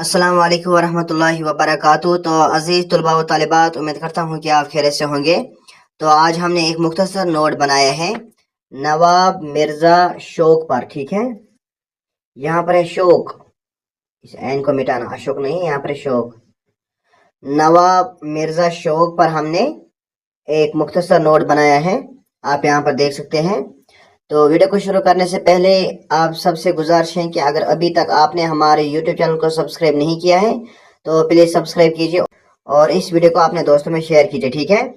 अस्सलाम वालेकुम वरहमतुल्लाहि वबरकातुहू। तो अज़ीज़ तलबा व तालिबात, उम्मीद करता हूँ कि आप खैरियत से होंगे। तो आज हमने एक मुख्तसर नोट बनाया है नवाब मिर्ज़ा शौक पर। ठीक है, यहाँ पर है शौक, इस एन को मिटाना, अशोक नहीं, यहाँ पर है शौक। नवाब मिर्ज़ा शौक पर हमने एक मुख्तसर नोट बनाया है, आप यहाँ पर देख सकते हैं। तो वीडियो को शुरू करने से पहले आप सबसे गुजारिश है कि अगर अभी तक आपने हमारे YouTube चैनल को सब्सक्राइब नहीं किया है तो प्लीज़ सब्सक्राइब कीजिए और इस वीडियो को अपने दोस्तों में शेयर कीजिए। ठीक है,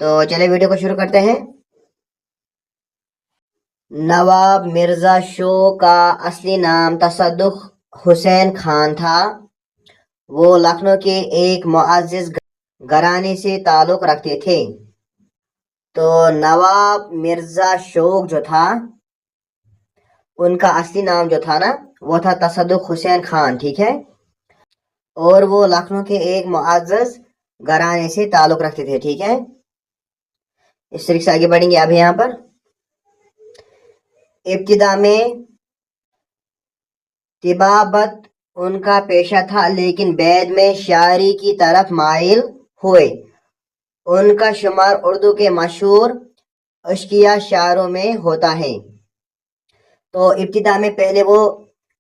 तो चलिए वीडियो को शुरू करते हैं। नवाब मिर्ज़ा शौक का असली नाम तसद्दुक़ हुसैन खान था। वो लखनऊ के एक मुअज़्ज़िज़ घराने से ताल्लुक़ रखते थे। तो नवाब मिर्ज़ा शौक जो था, उनका असली नाम जो था ना, वो था तसद्दुक़ हुसैन खान। ठीक है, और वो लखनऊ के एक मुअज़्ज़िज़ घराने से ताल्लुक़ रखते थे। ठीक है, इस तरीके से आगे बढ़ेंगे। अब यहाँ पर इब्तिदा में तिबाबत उनका पेशा था, लेकिन बाद में शायरी की तरफ माइल हुए। उनका शुमार उर्दू के मशहूर अश्किया शायरों में होता है। तो इब्तिदा में पहले वो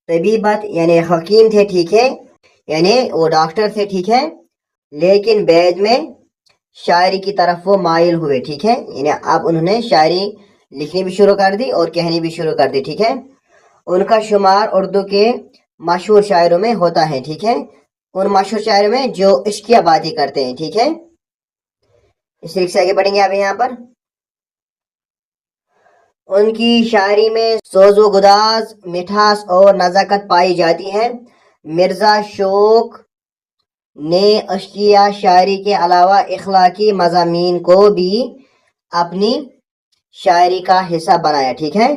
तबीबत यानी हकीम थे। ठीक है, यानी वो डॉक्टर थे। ठीक है, लेकिन बाद में शायरी की तरफ वो माइल हुए। ठीक है, यानी अब उन्होंने शायरी लिखनी भी शुरू कर दी और कहनी भी शुरू कर दी। ठीक है, उनका शुमार उर्दू के मशहूर शायरों में होता है। ठीक है, उन मशहूर शायरों में जो इश्किया बातें करते हैं। ठीक है, इस तरीके से आगे बढ़ेंगे। अब यहाँ पर उनकी शायरी में सोज़ो गुदाज, मिठास और नज़ाकत पाई जाती है। मिर्ज़ा शौक ने अश्किया शायरी के अलावा इखलाकी मज़ामीन को भी अपनी शायरी का हिस्सा बनाया। ठीक है,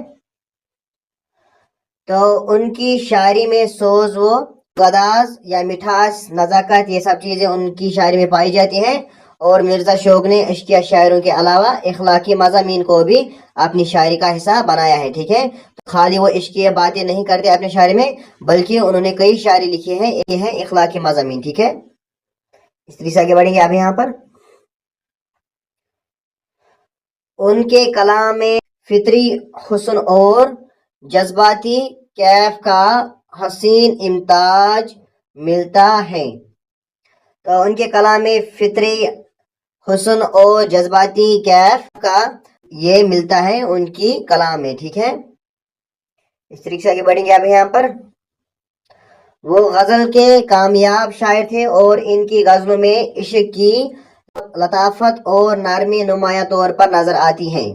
तो उनकी शायरी में सोज़ व गदाज या मिठास, नज़ाकत, ये सब चीज़ें उनकी शायरी में पाई जाती हैं। और मिर्ज़ा शौक ने इश्किया शायरों के अलावा इखलाकी मज़ामीन को भी अपनी शायरी का हिस्सा बनाया है। ठीक है, तो खाली वो इश्किया बातें नहीं करते अपनी शायरी में, बल्कि उन्होंने कई शायरी लिखी है, ये है इखलाकी मज़ामीन। ठीक है, इस तरीके से आगे बढ़ेंगे। अब यहाँ पर उनके कलाम में फितरी हुस्न और जज्बाती कैफ का हसीन इम्ताज मिलता है। तो उनके कलाम में फितरी हुस्न और जज्बाती कैफ का ये मिलता है उनकी कलाम में। ठीक है, इस तरीके से आगे बढ़ेंगे। अब यहाँ पर वो गज़ल के कामयाब शायर थे और इनकी गज़लों में इश्क की लताफत और नरमी नुमाया तौर पर नजर आती है।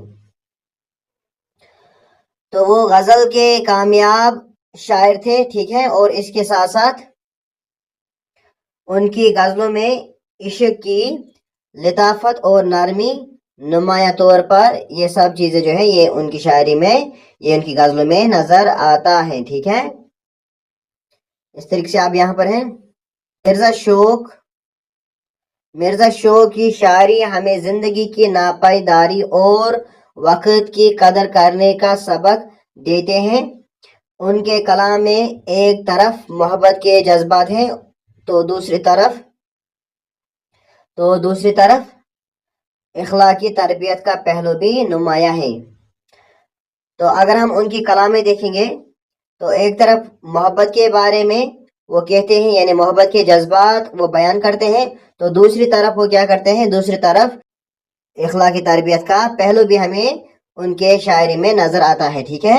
तो वो गज़ल के कामयाब शायर थे। ठीक है, और इसके साथ साथ उनकी गज़लों में इश्क की लताफत और नरमी नुमाया तौर पर ये सब चीज़ें जो है ये उनकी शायरी में, ये उनकी गज़लों में नज़र आता है। ठीक है, इस तरीके से आप यहाँ पर हैं। मिर्ज़ा शौक की शायरी हमें ज़िंदगी की नापायदारी और वक़्त की कदर करने का सबक देते हैं। उनके कलाम में एक तरफ मोहब्बत के जज्बात हैं तो दूसरी तरफ इखलाकी तरबियत का पहलू भी नुमाया है। तो अगर हम उनकी कलामें देखेंगे तो एक तरफ मोहब्बत के बारे में वो कहते हैं, यानी मोहब्बत के जज्बात वो बयान करते हैं, तो दूसरी तरफ वो क्या करते हैं, दूसरी तरफ इखलाकी तरबियत का पहलू भी हमें उनके शायरी में नजर आता है। ठीक है,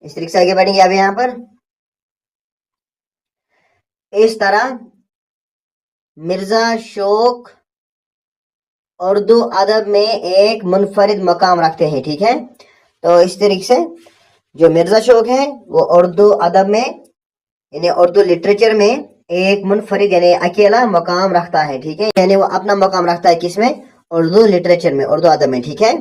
इस तरीके से आगे बढ़ेंगे। अब यहाँ पर इस तरह मिर्ज़ा शौक उर्दू अदब में एक मुनफरिद मकाम रखते हैं। ठीक है, तो इस तरीके से जो मिर्ज़ा शौक है वो उर्दू अदब में यानी उर्दू लिटरेचर में एक मुनफरिद यानी अकेला मकाम रखता है। ठीक है, यानी वो अपना मकाम रखता है किसमें, उर्दू लिटरेचर में, उर्दू अदब में। ठीक है,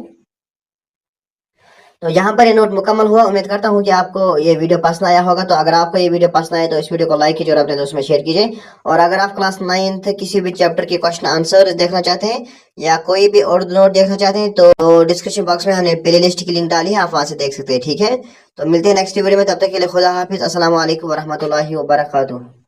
تو یہاں پر یہ نوٹ مکمل ہوا. امید کرتا ہوں کہ آپ کو یہ ویڈیو پسند آیا ہوگا. تو اگر آپ کو یہ ویڈیو پسند آئے تو اس ویڈیو کو لائک کیجیے اور اپنے دوست میں شیئر کیجیے. اور اگر آپ کلاس 9th کسی بھی چیپٹر کے کوشچن آنسر دیکھنا چاہتے ہیں یا کوئی بھی اردو نوٹ دیکھنا چاہتے ہیں تو ڈسکرپشن باکس میں ہم نے پلے لسٹ کی لنک ڈالی ہے, آپ وہاں سے دیکھ سکتے ہیں. ٹھیک ہے, تو ملتے ہیں نیکسٹ ویڈیو میں. تب تک کے لیے خدا حافظ. السلام علیکم ورحمۃ اللہ وبرکاتہ.